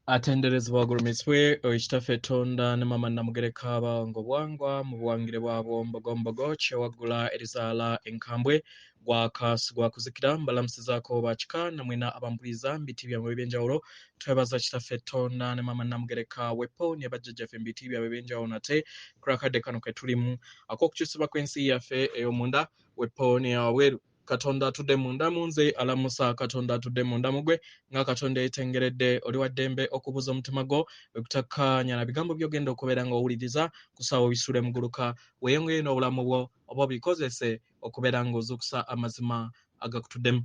Atenderezebwa agulumiswe ekitaffe Tonda ne mama Namugereka Abango bwangwa mu buwangire bwabo mbogombogo kyewaggula erizaala enkambwe gwa kuzikira mbalamusizaako bakika namwena abampuliza mbiti byamwe ebyenjawulo twebaza kitaffe Tonda ne mama Namugereka wepo ne bajjajjaffe mbiti byabwe ebyenjawulo nate kurakadde kano ke tulimu ak'okukyusibwa kw'ensi yaffe ey'omunda wepo ne wabweru Katonda atudde munda munze alamusa Katonda atudde munda mugwe nga Katonda yetengeredde oli wa ddembe okubuza omutima gwo ekutakkanya na bigambo by'ogenda okubeera nga owuliriza kusaawa bisule muguluka weeyongere n'obulamu bwo oba bikozese okubeera ng'ozuukusa amazima agakutuddemu.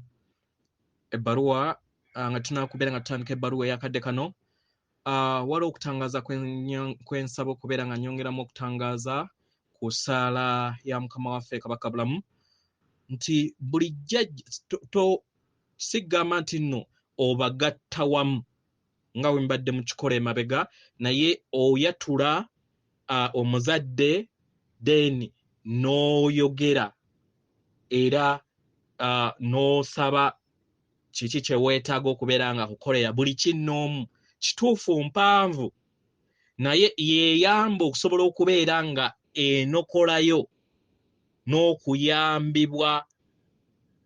Ebbaluwa nga tunaakubeera nga tutandika ebbaluwa ey'akadde kano waliwo okutangaaza kwensaba okubeera nga nyongeramu okutangaaza ku ssaala ya Mukama waffe Kabaka Bulamu nti bulijjo sigamba nti nno obagatta wamu nga bwe mbadde mu kikola emabega naye oyatula omuzadde then n'oyogera era n'osaba kiki kye weetaaga okubeera nga kukolera buli kinnoomu kituufu mpanvu naye yeeyamba okusobola okubeera nga enokolayo n'okuyambibwa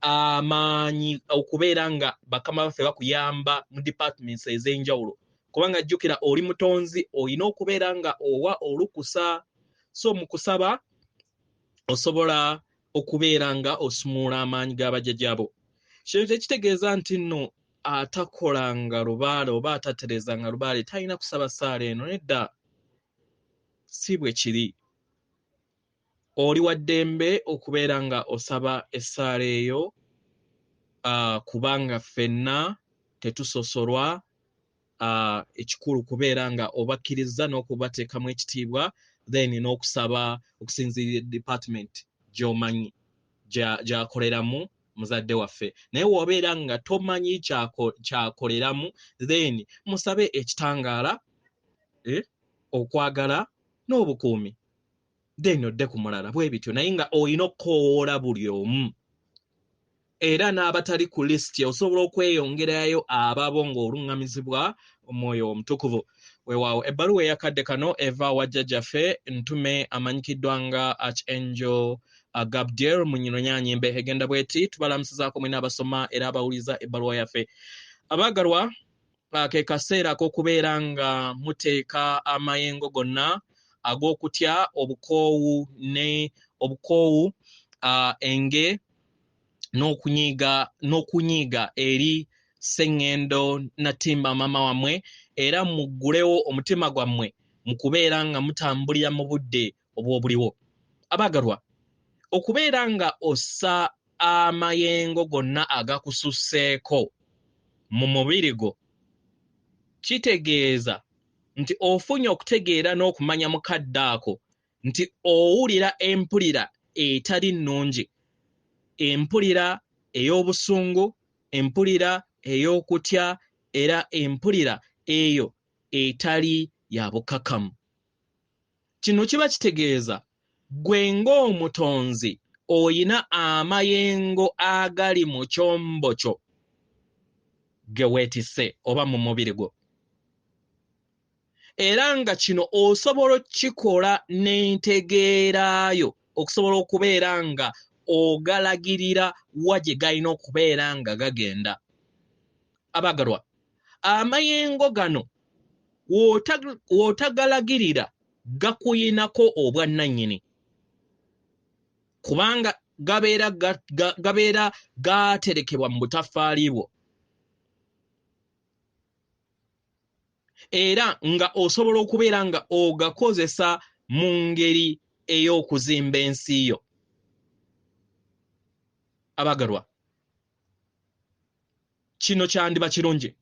amaanyi okubeera nga bakama baffe bakuyamba mu departments ez'enjawulo kubanga jjukira oli mutonzi olina okubeera nga owa olukusa so mu kusaba osobola okubeera nga osumula amaanyi g'abajjajjaabo. Kino tekitegeeza nti nno atakolanga lubaale oba ataterezanga lubaale talina kusaba ssaala eno nedda si bwe kiri. Oli wa ddembe okubeera nga osaba essaala eyo kubanga ffenna tetusosolwa ekikulu kubeera nga obakkiriza n'okubateekamu ekitiibwa then n'okusaba okusinziira department gy'omanyi gy'akoleramu muzadde waffe naye w'obeera nga tomanyi kyakoleramu then musabe ekitangaala okwagala n'obukuumi then odde ku mulala bwe bityo naye nga olina okukoowoola buli omu era n'abatali ku lisiti osobola okweyongerayo ababo ng'oluŋŋamizibwa omwoyo omutukuvu. Weewaawo ebbaluwa ey'akadde kano eva wa jjajjaffe Ntume amanyikiddwa nga Archangel Gabriel mu nnyino nyaanyimbe egenda bweti tubalamusizaako mwena abasoma era abawuliza ebbaluwa yaffe. Abaagalwa ke kaseera ak'okubeera nga muteeka amayengo gonna ag'okutya obukoowu enge n'okunyiiga eri sseŋŋendo natimba maama wammwe era muggulewo omutima gwammwe mu kubeera nga mutambulira mu budde obw'obuliwo. Abaagalwa okubeera nga ossa amayengo gonna agakususseeko mu mubiri gwo kitegeeza nti ofunye okutegeera n'okumanya mukadde ako nti owulira empulira etali nnungi, empulira ey'obusungu, empulira ey'okutya era empulira eyo etali ya bukkakkamu. Kino kiba kitegeeza gwe ng'omutonzi oyina amayengo agali mu kyombo kyo ge weetisse oba mu mubiri gwo. Era nga kino osobola okukikola n'entegeeraayo okusobola okubeera nga ogalagirira wa gye galina okubeera nga gagenda. Abaagalwa amayengo gano w'otagalagirira gakuyinako obwannannyini kubanga gabeera gaterekebwa mu butaffaali bwo era nga osobola okubeera nga ogakozesa mu ngeri ey'okuzimba ensi yo. Abaagalwa kino kyandiba kirungi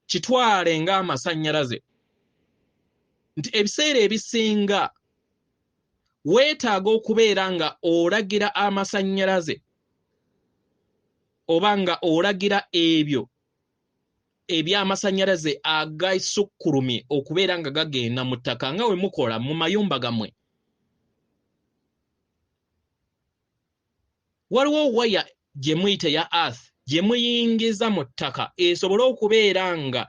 kitwale ng'amasannyalaze nti ebiseera ebisinga weetaaga okubeera nga olagira amasannyalaze oba nga olagira ebyo eby'amasannyalaze agasukkulumye okubeera nga gagenda mu ttaka nga we mukola mu mayumba gammwe. Waliwo waya gye muyita ya earth gye muyingiza mu ttaka esobole okubeera nga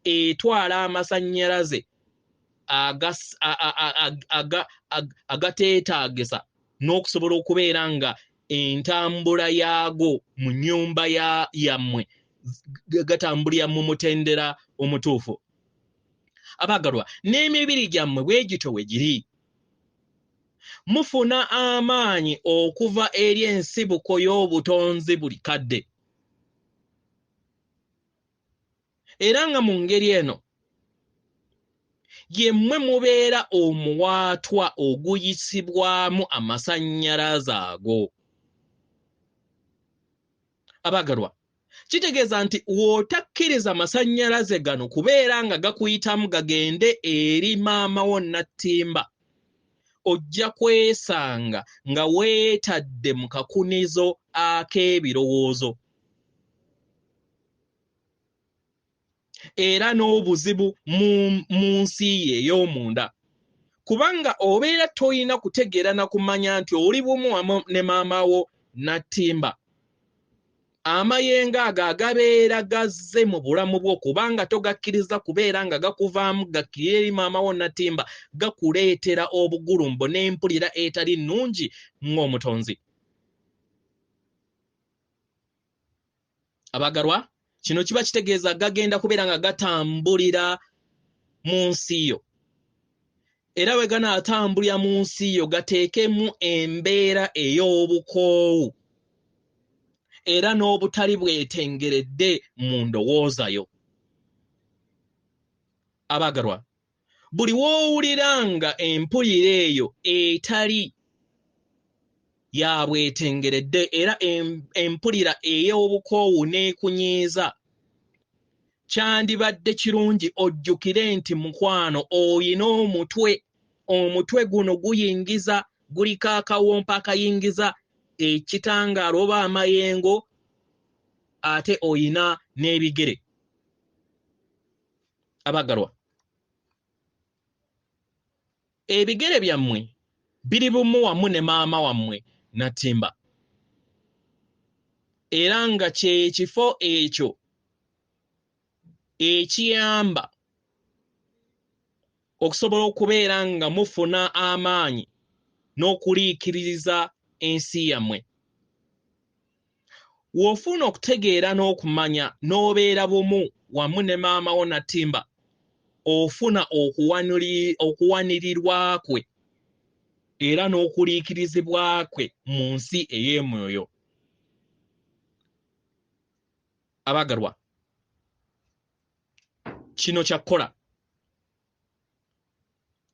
etwala amasannyalaze agateetaagisa n'okusobola okubeera nga entambula yaago mu nnyumba yammwe gatambulira mu mutendera omutuufu. Abaagalwa, n'emibiri gyammwe bwe gito we giri. Mufuna amaanyi okuva eri ensibuko y'obutonzi buli kadde. Era nga mu ngeri eno yemmwe mubeera omuwaatwa oguyisibwamu amasannyalaze ago. Abaagalwa, kitegeeza nti w'otakkiriza amasannyalaze gano kubeera nga gakuyitamu gagende eri maama wo Nattimba, ojja kwesanga nga weetadde mu kakunizo ak'ebirowoozo era n'obuzibu mu nsi ye ey'omunda, kubanga obeera toyina kutegeera na kumanya nti oli bumu wamu ne maama wo Nattimba. Amayengo ago agabeera gazze mu bulamu bwo kubanga togakkiriza kubeera nga gakuvaamu gakkirira eri maama wo Nattimba, gakuleetera obugulumbo n'empulira etali nnungi ng'omutonzi. Abaagalwa, kino kiba kitegeeza gagenda kubeera nga gatambulira mu nsi yo, era bwe ganaatambulira mu nsi yo gateekemu embeera ey'obukoowu era n'obutali bwetengeredde mu ndowooza yo. Abaagalwa, buli w'owulira nga empulira eyo etali ya bwetengeredde era empulira ey'obukoowu n'ekunyiiza, kyandibadde kirungi ojjukire nti mukwano oyina omutwe guno guyingiza, guliko akawompo akayingiza ekitangaala oba amayengo, ate oyina n'ebigere. Abaagalwa, ebigere byammwe biri bumu wamu ne maama wammwe Nattimba, era nga kye kifo ekyo ekiyamba okusobola okubeera nga mufuna amaanyi n'okuliikiririza ensi yammwe. W'ofuna okutegeera n'okumanya n'obeera bumu wamu ne maama wo Nattimba, ofuna okuwanirirwa kwe era n'okuliikirizibwa kwe mu nsi ey'emyoyo. Abaagalwa, kino kyakkola.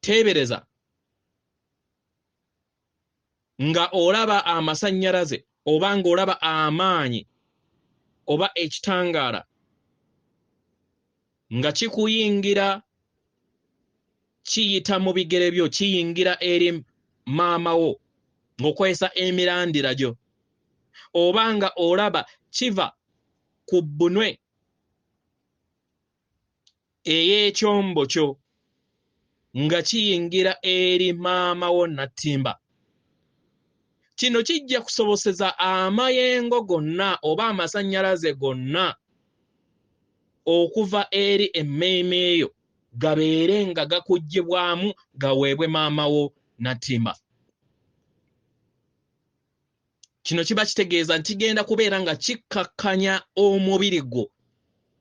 Teebereza nga olaba amasannyalaze oba ng'olaba amaanyi oba ekitangaala nga kikuyingira, kiyita mu bigere byo, kiyingira eri maama wo ng'okozesa emirandira gyo, oba nga olaba kiva ku bbunwe ey'ekyombo kyo nga kiyingira eri maama wo Nattimba. Kino kijja kusoboseza amayengo gonna oba amasannyalaze gonna okuva eri emmeeme eyo gabeere nga gakuggyibwamu gaweebwe maama wo Nattimba. Kino kiba kitegeeza nti kigenda kubeera nga kikkakkanya omubiri gwo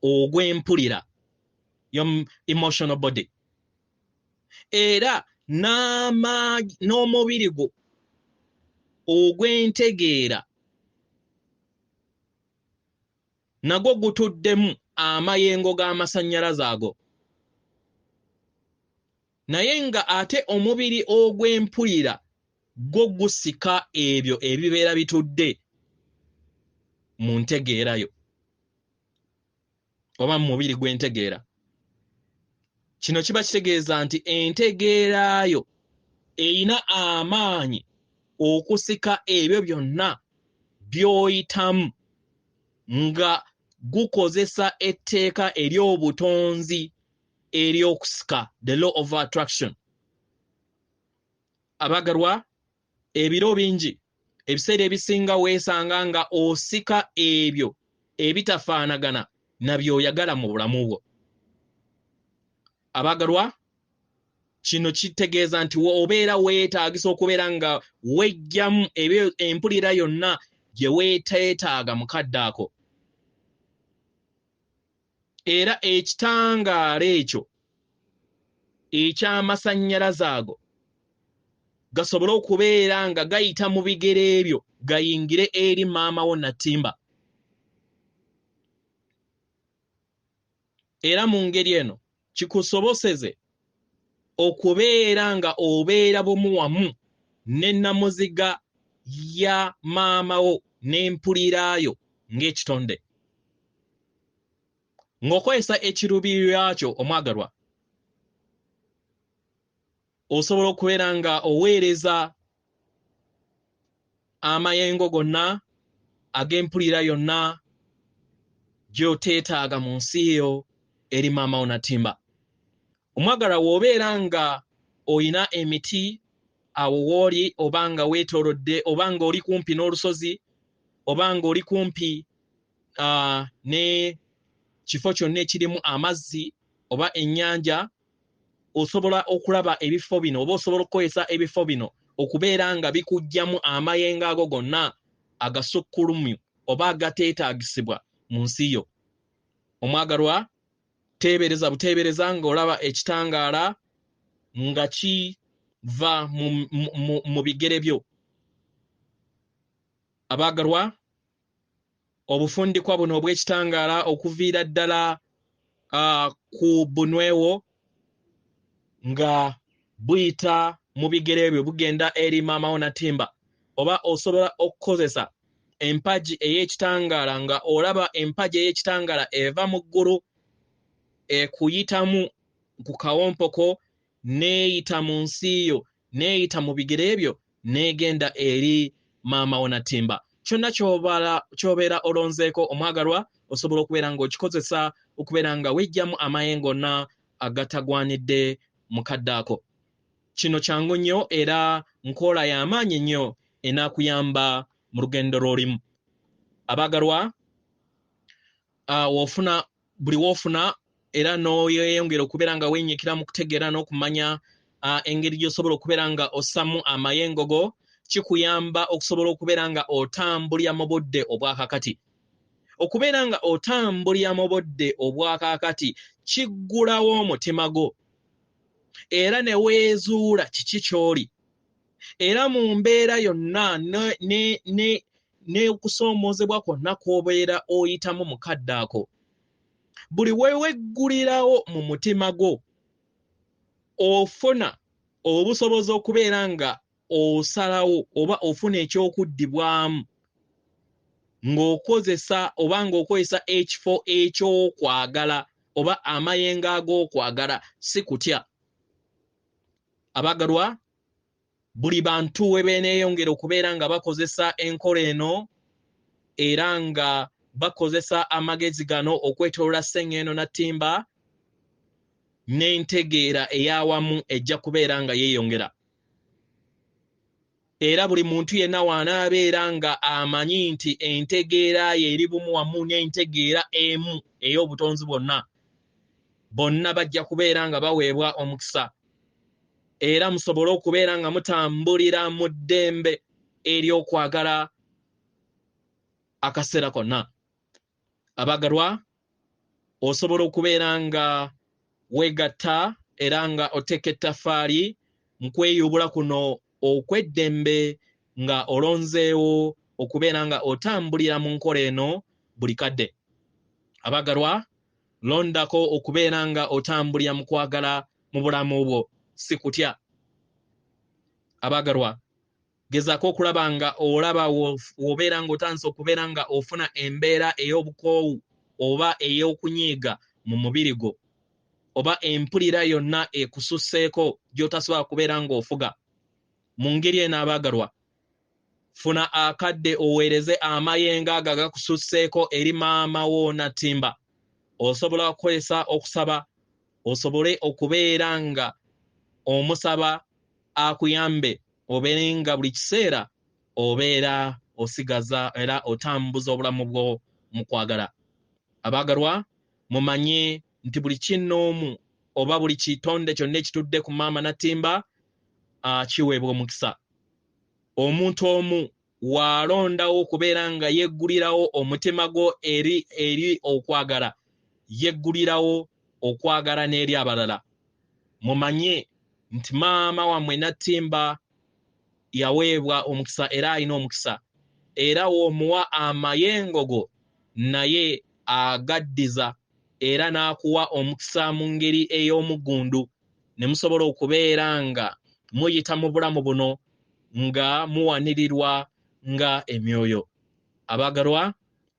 ogw'empulira, your emotional body, era n'omubiri gwo ogw'entegeera nagwo gutuddemu amayengo g'amasannyalaze ago, naye nga ate omubiri ogw'empulira gwo gusika ebyo ebibeera bitudde mu ntegeerayo oba mu mubiri gw'entegeera. Kino kiba kitegeeza nti entegeerayo eyina amaanyi okusika ebyo byonna by'oyitamu nga gukozesa etteeka ery'obutonzi ery'okusika, the law of attraction. Abaagalwa, ebiro bingi ebiseera ebisinga weesanga nga osika ebyo ebitafaanagana na by'oyagala mu bulamu bwo. Abagalwa, kino kitegeeza nti obeera weetaagisa okubeera nga wejjamu ebyo empulira yonna gye weeteetaaga mu kadde ako. Era ekitangaala ekyo eky'amasannyalaze ago gasobole okubeera nga gayita mu bigere ebyo gayingire eri maama wo Natimba. Era mu ngeri eno kikusoboseze okubeera nga obeera bumu wamu n'ennamuziga ya maama wo n'empuliraayo ng'ekitonde. Ng'okozesa ekiruubirirwa kyo omwagalwa, osobola okubeera nga oweereza amayengo gonna ag'empulira yonna gy'oteetaaga mu nsi yo eri maama wo Natimba. Omwagalwa, w'obeera nga oyina emiti awo w'oli, oba nga weetoolodde, oba nga oli kumpi n'olusozi, oba nga oli kumpi ne kifo kyonna ekirimu amazzi oba ennyanja, osobola okulaba ebifo bino oba osobola okukozesa ebifo bino okubeera nga bikuggyamu amayengo ago gonna agasukkulumu oba agateetaagisibwa mu nsi yo. Omwagalwa, teebereza buteebereza ng'olaba ekitangaala nga kiva mu bigere byo. Abaagalwa, obufundikwa buno obw'ekitangaala okuviira ddala ku bunwewo nga buyita mu bigere ebyo bugenda eri maama wo Natimba, oba osobola okukozesa empagi ey'ekitangaala nga olaba empagi ey'ekitangaala eva mu ggulu ekuyitamu ku kawompoko neeyita mu nsi yo neeyita mu bigere ebyo n'egenda eri maama wo Natimba. Kyonna ky'obeera olonzeeko omwagalwa, osobola okubeera ng'okikozesa okubeera nga wejjamu amayengo gonna agatagwanidde mu kadde ako. Kino kyangu nnyo era nkola y'amaanyi nnyo enaakuyamba mu lugendo lw'olimu. Abaagalwa, buli w'ofuna era n'oyeyongera okubeera nga weenyikira mu kutegeera n'okumanya engeri gy'osobola okubeera nga ossamu amayengo go, kikuyamba okusobola okubeera nga otambulira mu budde obwakakati. Okubeera nga otambulira mu budde obwakakati kiggulawo omutima gwo era ne weezuula kiki ky'oli, era mu mbeera yonna n'okusoomoozebwa kwonna kw'obeera oyitamu mu kadde ako, buli weeweggulirawo mu mutima gwo ofuna obusobozi okubeera nga osalawo oba ofuna ekyokuddibwamu ng'okozesa oba ng'okozesa ekifo eky'okwagala oba amayengo ag'okwagala, si kutya. Abaagalwa, buli bantu we beeneeyongera okubeera nga bakozesa enkola eno era nga bakozesa amagezi gano okwetoolola sseŋŋendo Natimba, n'entegeera ey'awamu ejja kubeera nga yeeyongera. Era buli muntu yenna waanaabeera nga amanyi nti entegeera ye eri bumu wamu n'entegeera emu ey'obutonzi bwonna, bonna bajja kubeera nga baweebwa omukisa era musobole okubeera nga mutambulira mu ddembe ery'okwagala akaseera konna. Abaagalwa, osobola okubeera nga weegatta era nga oteeka ettaffaali mu kweyubula kuno okw'eddembe nga olonzeewo okubeera nga otambulira mu nkola eno buli kadde. Abaagalwa, londako okubeera nga otambulira mu kwagala mu bulamu bwo, si kutya. Abaagalwa, gezaako okulaba nga olaba w'obeera ng'otandise okubeera nga ofuna embeera ey'obukoowu oba ey'okunyiiga mu mubiri gwo, oba empulira yonna ekususseeko gy'otasobola kubeera ng'ofuga. Mu ngeri eno abaagalwa, funa akadde oweereze amayengo ago agakususseeko eri maama wo Natimba. Osobola okukozesa okusaba, osobole okubeera nga omusaba akuyambe obeere nga buli kiseera obeera osigaza era otambuza obulamu bwo mu kwagala. Abaagalwa, mumanye nti buli kinnoomu oba buli kitonde kyonna ekitudde ku maama Natimba kiweebwa omukisa. Omuntu omu walondawo okubeera nga yeggulirawo omutima gwo eri okwagala, yeggulirawo okwagala n'eri abalala. Mumanye nti maama wammwe Natimba yaweebwa omukisa era alina omukisa, era w'omuwa amayengo go naye agaddiza era n'akuwa omukisa mu ngeri ey'omuggundu, ne musobola okubeera nga muyita mu bulamu buno nga muwanirirwa nga emyoyo. Abagalwa,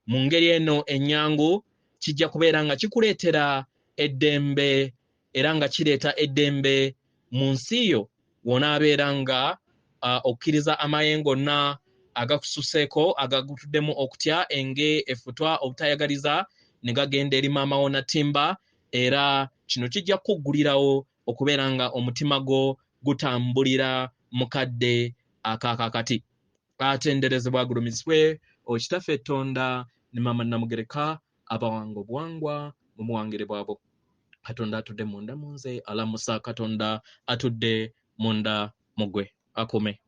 mu ngeri eno ennyangu kijja kubeera nga kikuleetera eddembe era nga kireeta eddembe mu nsi yo wonaabeera nga okkiriza amayengo gonna agakususeeko agagutuddemu okutya, enge, effutwa, obutayagaliza ne gagenda eri maama wo Natimba, era kino kijja kukuggulirawo okubeera nga omutima gwo gutambulira mu kadde akaakakati. Atenderezebwa agulumizibwe Okitaffe Tonda ne maama Namugereka abawanga obuwangwa mu buwangire bwabo. Katonda atudde munda mu nze alamusa, Katonda atudde munda mu ggwe. Akume.